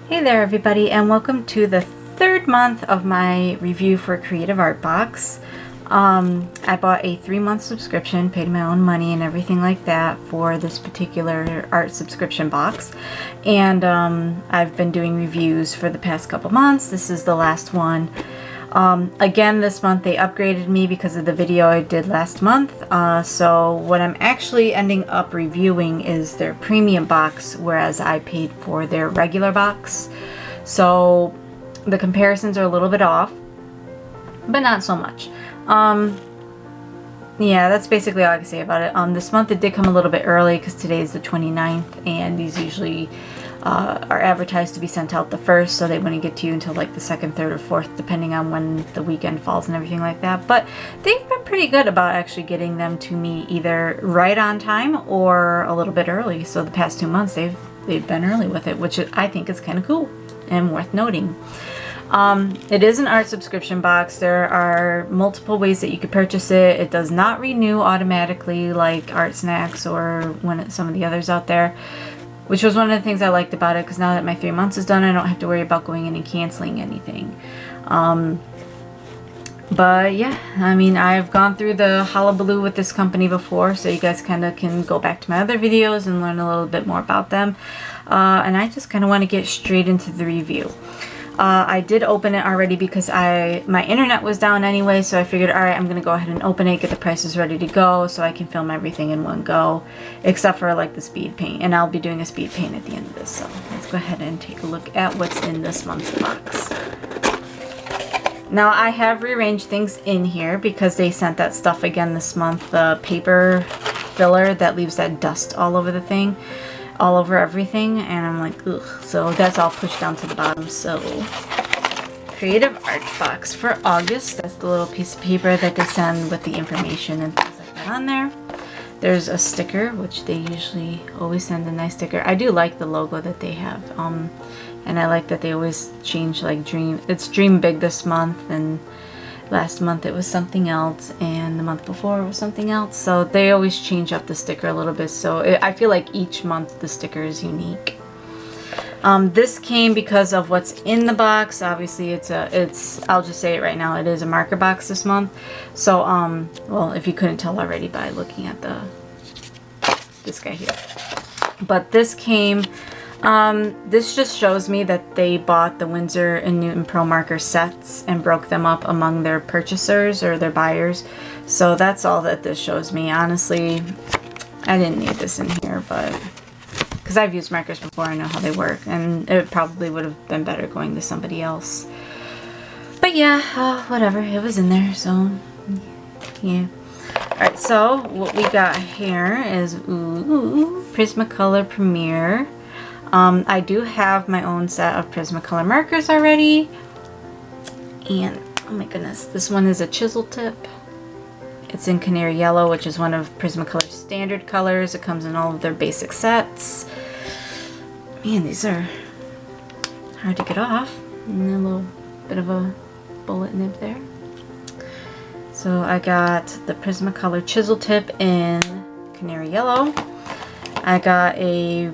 Hey there everybody, and welcome to the third month of my review for Creative Art Box. I bought a 3-month subscription, paid my own money and everything like that for this particular art subscription box. And I've been doing reviews for the past couple months. This is the last one. Again, this month they upgraded me because of the video I did last month. So what I'm actually ending up reviewing is their premium box, whereas I paid for their regular box. So the comparisons are a little bit off, but not so much. Yeah, that's basically all I can say about it. This month it did come a little bit early because today is the 29th, and these usually are advertised to be sent out the 1st, so they wouldn't get to you until like the 2nd, 3rd, or 4th, depending on when the weekend falls and everything like that. But they've been pretty good about actually getting them to me either right on time or a little bit early. So the past 2 months they've been early with it, which I think is kind of cool and worth noting. It is an art subscription box. There are multiple ways that you could purchase it. It does not renew automatically like Art Snacks or some of the others out there, which was one of the things I liked about it, because now that my 3 months is done, I don't have to worry about going in and canceling anything. But yeah, I mean, I've gone through the hullabaloo with this company before, so you guys kind of can go back to my other videos and learn a little bit more about them. And I just kind of want to get straight into the review. I did open it already because my internet was down anyway, so I figured, alright, I'm going to go ahead and open it, get the prices ready to go so I can film everything in one go, except for like the speed paint, and I'll be doing a speed paint at the end of this. So let's go ahead and take a look at what's in this month's box. Now I have rearranged things in here because they sent that stuff again this month, the paper filler that leaves that dust all over the thing, all over everything, and I'm like, ugh. So that's all pushed down to the bottom. So Creative Art Box for August. That's the little piece of paper that they send with the information and things like that on there. There's a sticker, which they usually always send a nice sticker. I do like the logo that they have, and I like that they always change, like it's Dream Big this month, and last month it was something else, and the month before it was something else. So they always change up the sticker a little bit, so I feel like each month the sticker is unique. This came because of what's in the box. Obviously I'll just say it right now, it is a marker box this month. So well, if you couldn't tell already by looking at this guy here. But this came, this just shows me that they bought the Winsor and Newton Promarker sets and broke them up among their purchasers or their buyers. So that's all that this shows me. Honestly, I didn't need this in here, but because I've used markers before, I know how they work, and it probably would have been better going to somebody else. But yeah, whatever, it was in there, so yeah. Alright, so what we got here is Prismacolor Premier. I do have my own set of Prismacolor markers already, and oh my goodness, this one is a chisel tip. It's in Canary Yellow, which is one of Prismacolor's standard colors. It comes in all of their basic sets. Man, these are hard to get off. And a little bit of a bullet nib there. So I got the Prismacolor chisel tip in Canary Yellow. I got a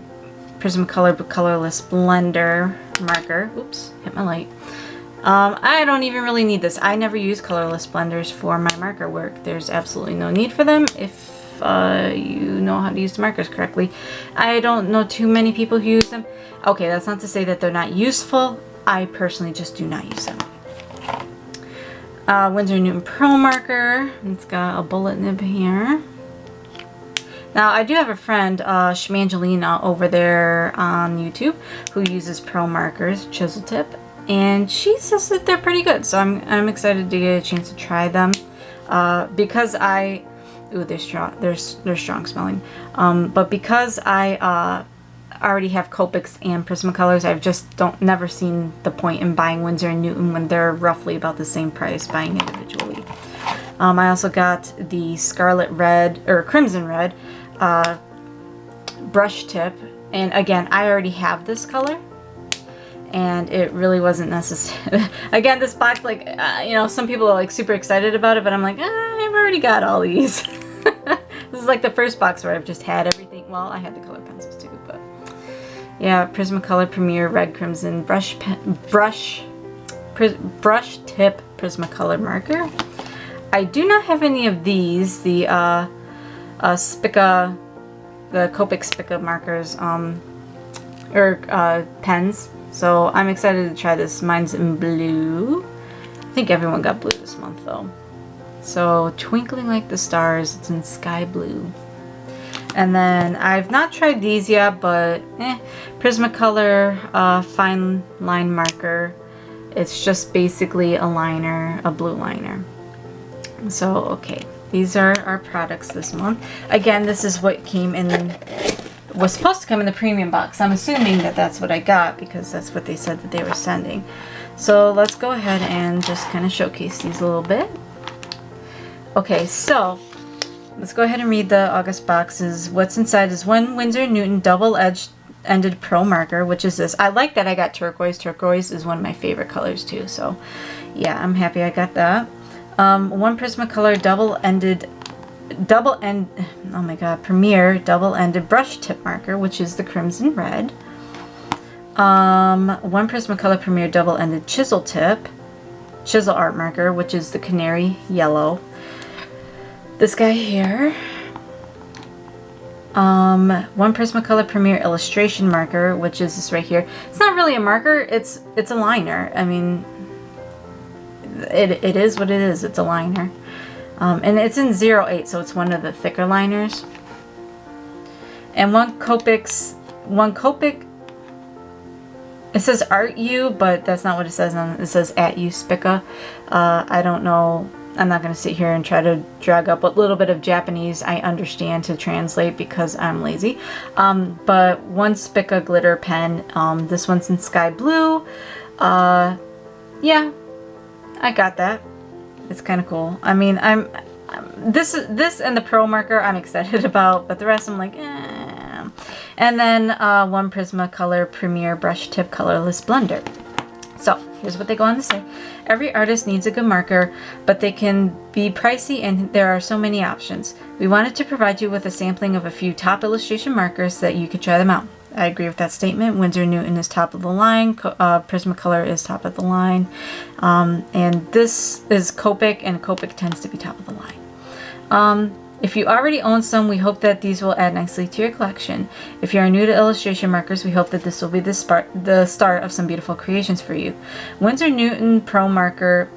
Prismacolor colorless blender marker. Oops, hit my light. I don't even really need this. I never use colorless blenders for my marker work. There's absolutely no need for them if you know how to use the markers correctly. I don't know too many people who use them. Okay, that's not to say that they're not useful. I personally just do not use them. Winsor Newton Promarker. It's got a bullet nib here. Now, I do have a friend, Schmangelina, over there on YouTube, who uses Promarkers, chisel tip, and she says that they're pretty good. So I'm excited to get a chance to try them, because ooh, they're strong. They're strong smelling. But because I already have Copics and Prismacolors, I've just never seen the point in buying Winsor and Newton when they're roughly about the same price buying individually. I also got the Scarlet Red or Crimson Red brush tip, and again, I already have this color, and it really wasn't necessary. Again, this box, like, you know, some people are like super excited about it, but I'm like, I've already got all these. This is like the first box where I've just had everything. Well, I had the color pencils too, but Yeah, Prismacolor Premier Red Crimson Brush Tip Prismacolor marker. I do not have any of these, the Spica, the Copic Spica markers, pens. So I'm excited to try this. Mine's in blue. I think everyone got blue this month though. So Twinkling Like the Stars, it's in sky blue. And then I've not tried these yet, but Prismacolor fine line marker. It's just basically a liner, a blue liner. So okay, these are our products this month. Again, this is what came in, was supposed to come in the premium box. I'm assuming that that's what I got because that's what they said that they were sending. So let's go ahead and just kind of showcase these a little bit. Okay, so let's go ahead and read the August boxes. What's inside is one Winsor Newton double-ended Promarker, which is this. I like that I got turquoise. Turquoise is one of my favorite colors too. So yeah, I'm happy I got that. One Prismacolor Premier double-ended brush tip marker, which is the crimson red. One Prismacolor Premier double-ended chisel art marker, which is the canary yellow. This guy here. One Prismacolor Premier illustration marker, which is this right here. It's not really a marker, it's a liner. I mean, it is what it is. It's a liner. And it's in 08, so it's one of the thicker liners. And one Copic, it says Art You, but that's not what it says on it. Says at you Spica. I don't know. I'm not going to sit here and try to drag up a little bit of Japanese I understand to translate because I'm lazy. But one Spica glitter pen. This one's in sky blue. Yeah, I got that. It's kind of cool. I mean, this and the Promarker I'm excited about, but the rest I'm like, eh. And then one Prismacolor Premier Brush Tip Colorless Blender. So here's what they go on to say. Every artist needs a good marker, but they can be pricey and there are so many options. We wanted to provide you with a sampling of a few top illustration markers so that you could try them out. I agree with that statement. Winsor Newton is top of the line. Prismacolor is top of the line. And this is Copic, and Copic tends to be top of the line. If you already own some, we hope that these will add nicely to your collection. If you are new to illustration markers, we hope that this will be the start of some beautiful creations for you. Winsor and Newton Pro Markers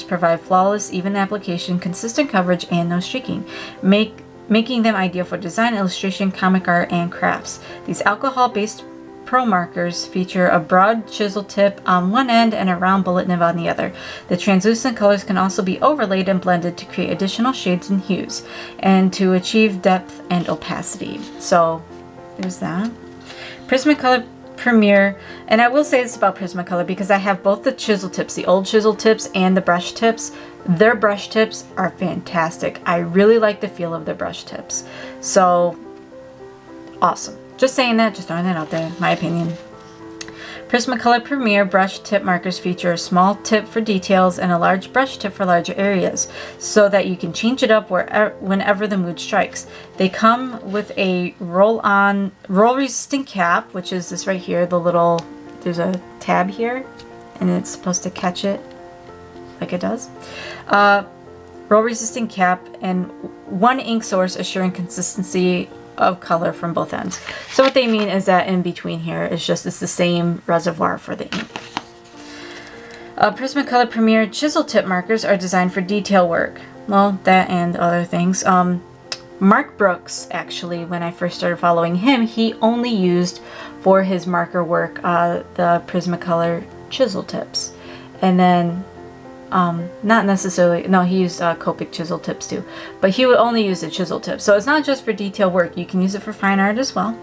provide flawless, even application, consistent coverage, and no streaking, making them ideal for design, illustration, comic art, and crafts. These alcohol-based Pro markers feature a broad chisel tip on one end and a round bullet nib on the other. The translucent colors can also be overlaid and blended to create additional shades and hues and to achieve depth and opacity. So there's that. Prismacolor Premier, and I will say this about Prismacolor because I have both the chisel tips, the old chisel tips and the brush tips. Their brush tips are fantastic. I really like the feel of their brush tips. So awesome. Just saying that, just throwing that out there, my opinion. Prismacolor Premier brush tip markers feature a small tip for details and a large brush tip for larger areas, so that you can change it up whenever the mood strikes. They come with a roll-resistant cap, which is this right here, the little, there's a tab here, and it's supposed to catch it like it does. Roll-resistant cap and one ink source assuring consistency of color from both ends. So what they mean is that in between here is it's the same reservoir for the ink. Prismacolor Premier chisel tip markers are designed for detail work. Well, that and other things. Mark Brooks, actually, when I first started following him, he only used for his marker work the Prismacolor chisel tips. And then not necessarily, no, he used Copic chisel tips too, but he would only use the chisel tips. So it's not just for detail work, you can use it for fine art as well.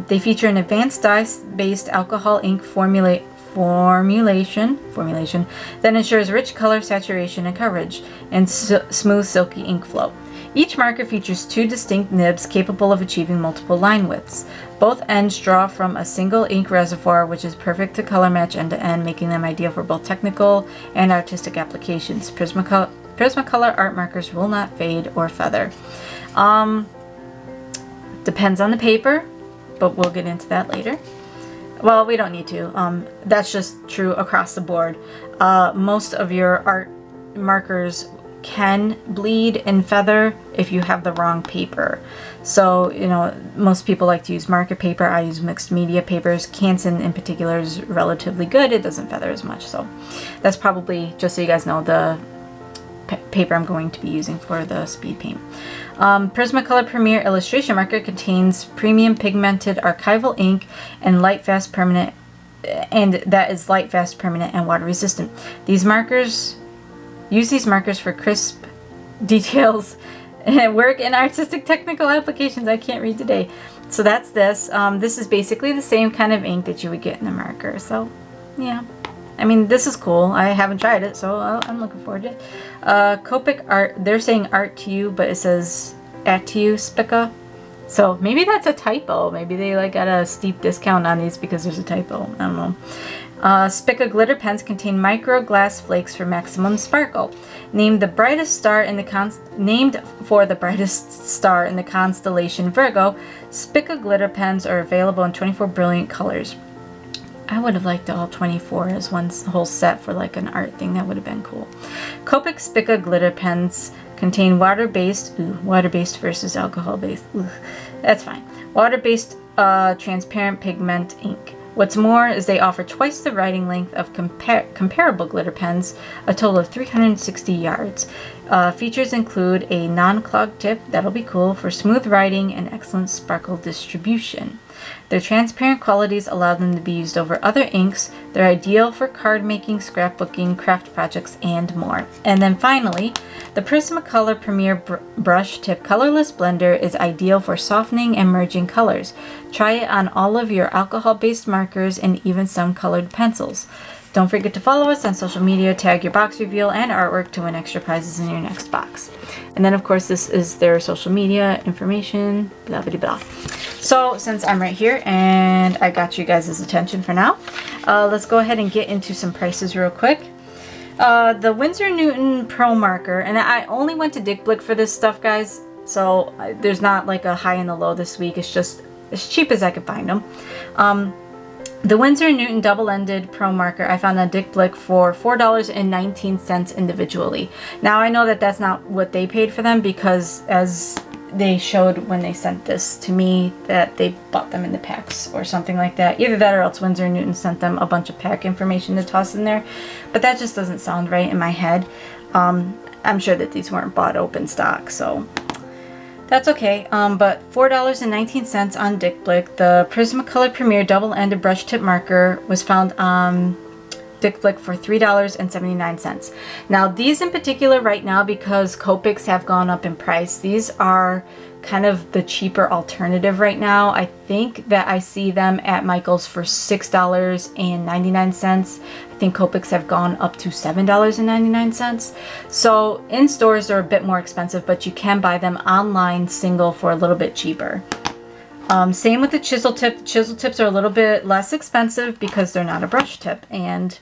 They feature an advanced dye-based alcohol ink formulation that ensures rich color, saturation, and coverage, and smooth, silky ink flow. Each marker features two distinct nibs capable of achieving multiple line widths. Both ends draw from a single ink reservoir, which is perfect to color match end to end, making them ideal for both technical and artistic applications. Prismacolor art markers will not fade or feather. Depends on the paper. but we'll get into that later. Well, we don't need to. That's just true across the board. Most of your art markers can bleed and feather if you have the wrong paper. So, you know, most people like to use marker paper. I use mixed media papers. Canson in particular is relatively good. It doesn't feather as much. So that's probably, just so you guys know, the paper I'm going to be using for the speed paint. Prismacolor Premier Illustration Marker contains premium pigmented archival ink and light fast permanent, and that is light fast permanent and water resistant. Use these markers for crisp details and work in artistic technical applications. I can't read today. So that's this. This is basically the same kind of ink that you would get in a marker. So yeah, I mean, this is cool. I haven't tried it, so I'm looking forward to it. Copic art, they're saying art to you, but it says at to you, Spica. So maybe that's a typo. Maybe they like got a steep discount on these because there's a typo. I don't know. Spica glitter pens contain micro glass flakes for maximum sparkle. Named for the brightest star in the constellation Virgo, Spica glitter pens are available in 24 brilliant colors. I would have liked all 24 as one whole set for like an art thing. That would have been cool. Copic Spica glitter pens contain water-based versus alcohol-based. That's fine. Water-based transparent pigment ink. What's more is they offer twice the writing length of comparable glitter pens, a total of 360 yards. Features include a non-clog tip, that'll be cool, for smooth writing and excellent sparkle distribution. Their transparent qualities allow them to be used over other inks. They're ideal for card making, scrapbooking, craft projects, and more. And then finally, the Prismacolor Premier Brush Tip Colorless Blender is ideal for softening and merging colors. Try it on all of your alcohol-based markers and even some colored pencils. Don't forget to follow us on social media, tag your box reveal and artwork to win extra prizes in your next box. And then of course this is their social media information, blah blah blah. So since I'm right here and I got you guys' attention for now, let's go ahead and get into some prices real quick. The Winsor Newton Promarker, and I only went to Dick Blick for this stuff, guys, so there's not like a high and a low this week. It's just as cheap as I could find them. The Winsor Newton double-ended Promarker I found on Dick Blick for $4.19 individually. Now I know that that's not what they paid for them, because as they showed when they sent this to me, that they bought them in the packs or something like that. Either that or else Winsor Newton sent them a bunch of pack information to toss in there. But that just doesn't sound right in my head. I'm sure that these weren't bought open stock, so that's okay. But $4.19 on Dick Blick. The Prismacolor Premier double-ended brush tip marker was found on Dick Blick for $3.79. Now these in particular right now, because Copics have gone up in price, these are kind of the cheaper alternative right now. I think that I see them at Michael's for $6.99. I think Copics have gone up to $7.99. So in stores they're a bit more expensive, but you can buy them online single for a little bit cheaper. Same with the chisel tip. The chisel tips are a little bit less expensive because they're not a brush tip, and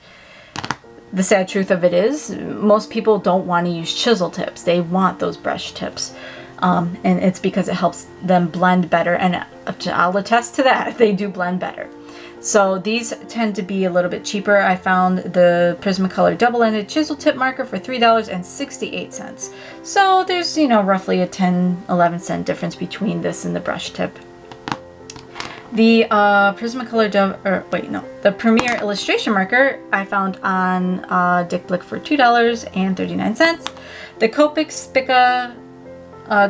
the sad truth of it is most people don't want to use chisel tips. They want those brush tips, and it's because it helps them blend better, and I'll attest to that. They do blend better. So these tend to be a little bit cheaper. I found the Prismacolor double-ended chisel tip marker for $3.68. So there's, you know, roughly a 10-11 cent difference between this and the brush tip. The Prismacolor the Premier Illustration Marker I found on Dick Blick for $2.39. The Copic Spica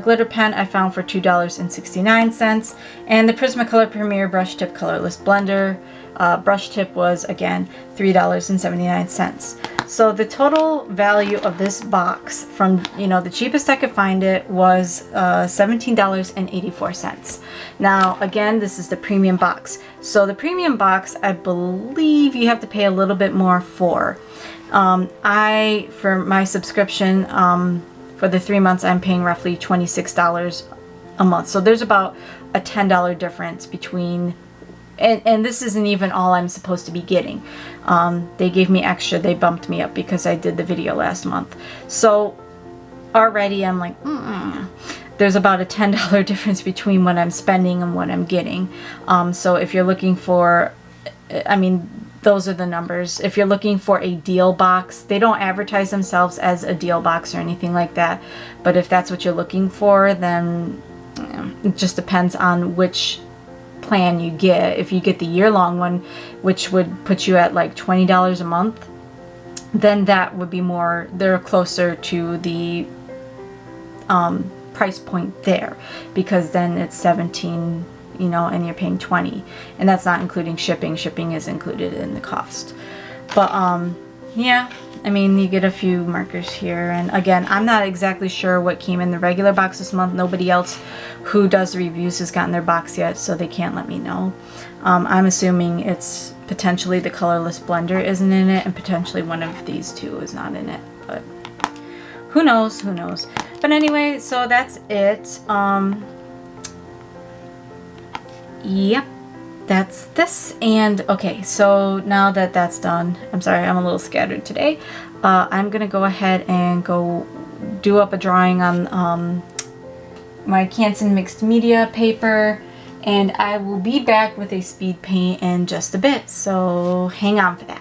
glitter pen I found for $2.69. And the Prismacolor Premier Brush Tip Colorless Blender brush tip was, again, $3.79. So the total value of this box, from, you know, the cheapest I could find it, was $17.84. Now again, this is the premium box. So the premium box, I believe you have to pay a little bit more for. For my subscription, for the 3 months, I'm paying roughly $26 a month. So there's about a $10 difference between, and this isn't even all I'm supposed to be getting. They gave me extra. They bumped me up because I did the video last month. So already I'm like, there's about a $10 difference between what I'm spending and what I'm getting. So if you're looking for, I mean, those are the numbers. If you're looking for a deal box, they don't advertise themselves as a deal box or anything like that. But if that's what you're looking for, then it just depends on which plan you get. If you get the year-long one, which would put you at like $20 a month, then that would be more, they're closer to the price point there, because then it's 17, you know, and you're paying 20, and that's not including shipping. Shipping is included in the cost. But yeah, I mean, you get a few markers here, and again, I'm not exactly sure what came in the regular box this month. Nobody else who does the reviews has gotten their box yet, so they can't let me know. I'm assuming it's potentially the colorless blender isn't in it, and potentially one of these two is not in it, but who knows, who knows. But anyway, so that's it. Yep, that's this. And okay, so now that that's done, I'm sorry, I'm a little scattered today. I'm gonna go ahead and go do up a drawing on my Canson mixed media paper, and I will be back with a speed paint in just a bit, so hang on for that.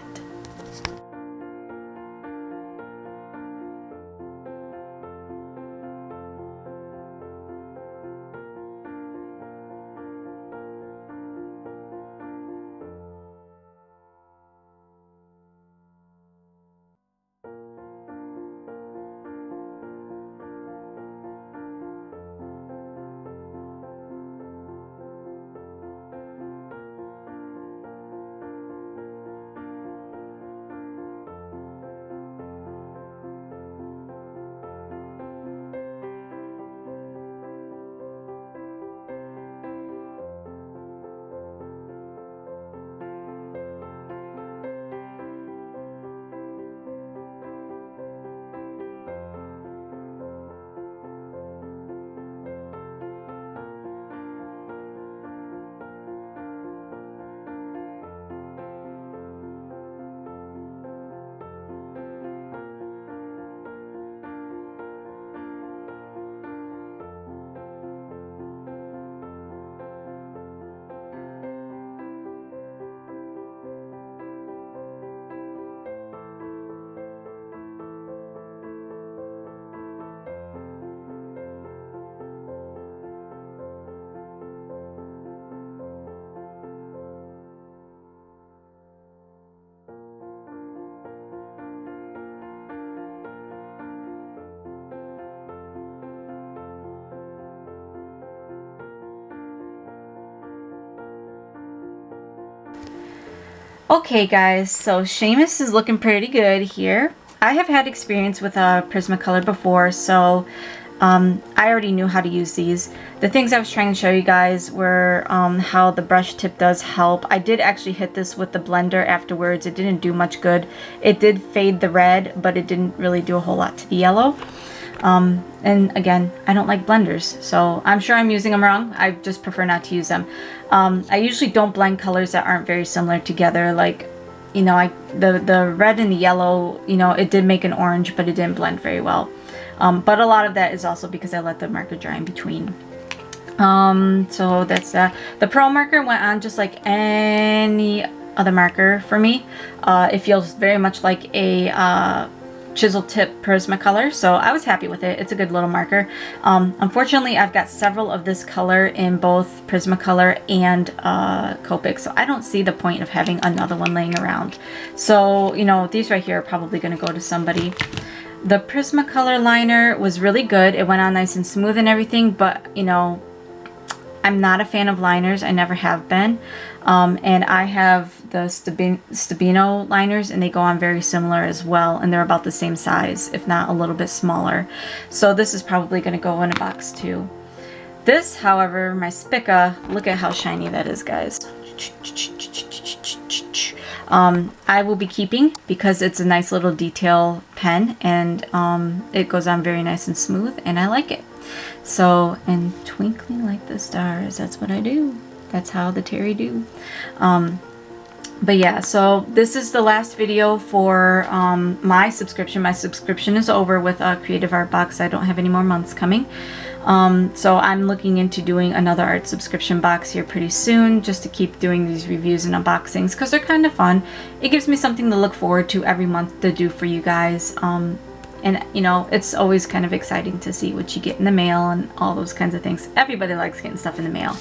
Okay guys, so Seamus is looking pretty good here. I have had experience with Prismacolor before, so I already knew how to use these. The things I was trying to show you guys were how the brush tip does help. I did actually hit this with the blender afterwards. It didn't do much good. It did fade the red, but it didn't really do a whole lot to the yellow. And again, I don't like blenders, so I'm sure I'm using them wrong. I just prefer not to use them. I usually don't blend colors that aren't very similar together. Like, you know, the red and the yellow, you know, it did make an orange, but it didn't blend very well. But a lot of that is also because I let the marker dry in between. So that's that. The Promarker went on just like any other marker for me. It feels very much like a chisel tip Prismacolor, so I was happy with it. It's a good little marker. Unfortunately, I've got several of this color in both Prismacolor and Copic, so I don't see the point of having another one laying around. So, you know, these right here are probably going to go to somebody. The Prismacolor liner was really good. It went on nice and smooth and everything, but, you know, I'm not a fan of liners. I never have been. And I have the Stabino liners, and they go on very similar as well, and they're about the same size, if not a little bit smaller. So this is probably going to go in a box too. This, however, my Spica, look at how shiny that is, guys. I will be keeping because it's a nice little detail pen, and it goes on very nice and smooth, and I like it. So, and twinkling like the stars, that's what I do. That's how the Terry do. But yeah, so this is the last video for my subscription. My subscription is over with Creative Art Box. I don't have any more months coming. So I'm looking into doing another art subscription box here pretty soon, just to keep doing these reviews and unboxings, because they're kind of fun. It gives me something to look forward to every month to do for you guys. And you know, it's always kind of exciting to see what you get in the mail and all those kinds of things. Everybody likes getting stuff in the mail.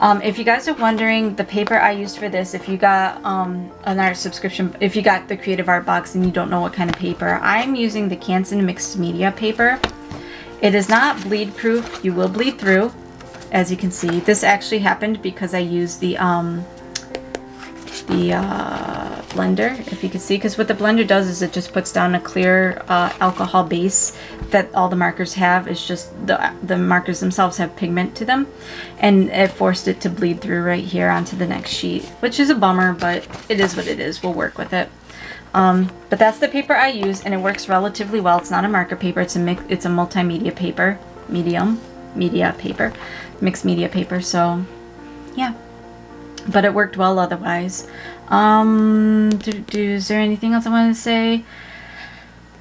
If you guys are wondering, the paper I used for this, if you got an art subscription, if you got the Creative Art box and you don't know what kind of paper, I'm using the Canson mixed media paper. It is not bleed proof. You will bleed through, as you can see. This actually happened because I used the blender, if you can see, because what the blender does is it just puts down a clear alcohol base that all the markers have. It's just the markers themselves have pigment to them, and it forced it to bleed through right here onto the next sheet, which is a bummer, but it is what it is. We'll work with it. But that's the paper I use, and it works relatively well. It's not a marker paper. It's a multimedia paper, media paper, mixed media paper. So yeah, but it worked well otherwise. Is there anything else I want to say?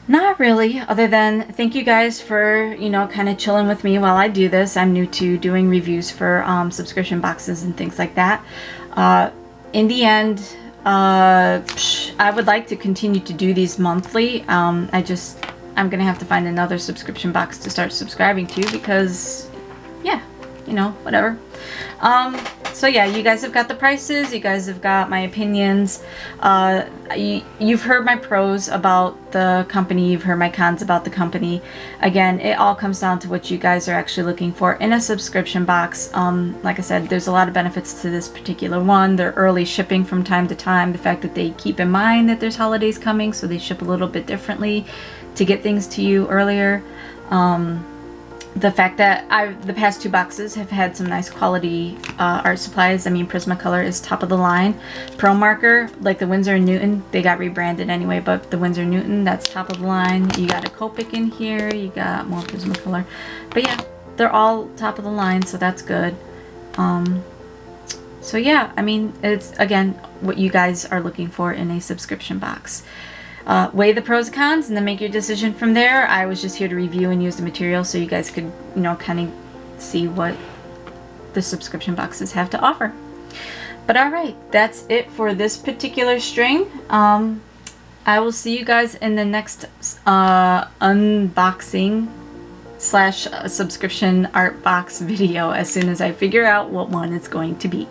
Not really, other than thank you guys for, you know, kind of chilling with me while I do this. I'm new to doing reviews for subscription boxes and things like that. In the end, I would like to continue to do these monthly. I'm gonna have to find another subscription box to start subscribing to, because yeah, you know, whatever. So yeah, you guys have got the prices, you guys have got my opinions. You've heard my pros about the company, you've heard my cons about the company. Again, it all comes down to what you guys are actually looking for in a subscription box. Like I said, there's a lot of benefits to this particular one. They're early shipping from time to time. The fact that they keep in mind that there's holidays coming, so they ship a little bit differently to get things to you earlier. The fact that the past two boxes have had some nice quality art supplies. I mean, Prismacolor is top of the line. Promarker, like the Winsor and Newton, they got rebranded anyway, but the Winsor Newton, that's top of the line. You got a Copic in here, you got more Prismacolor. But yeah, they're all top of the line, so that's good. So yeah, I mean, it's, again, what you guys are looking for in a subscription box. Weigh the pros and cons and then make your decision from there. I was just here to review and use the material so you guys could, you know, kind of see what the subscription boxes have to offer. But alright, that's it for this particular string. I will see you guys in the next unboxing / subscription art box video as soon as I figure out what one it's going to be.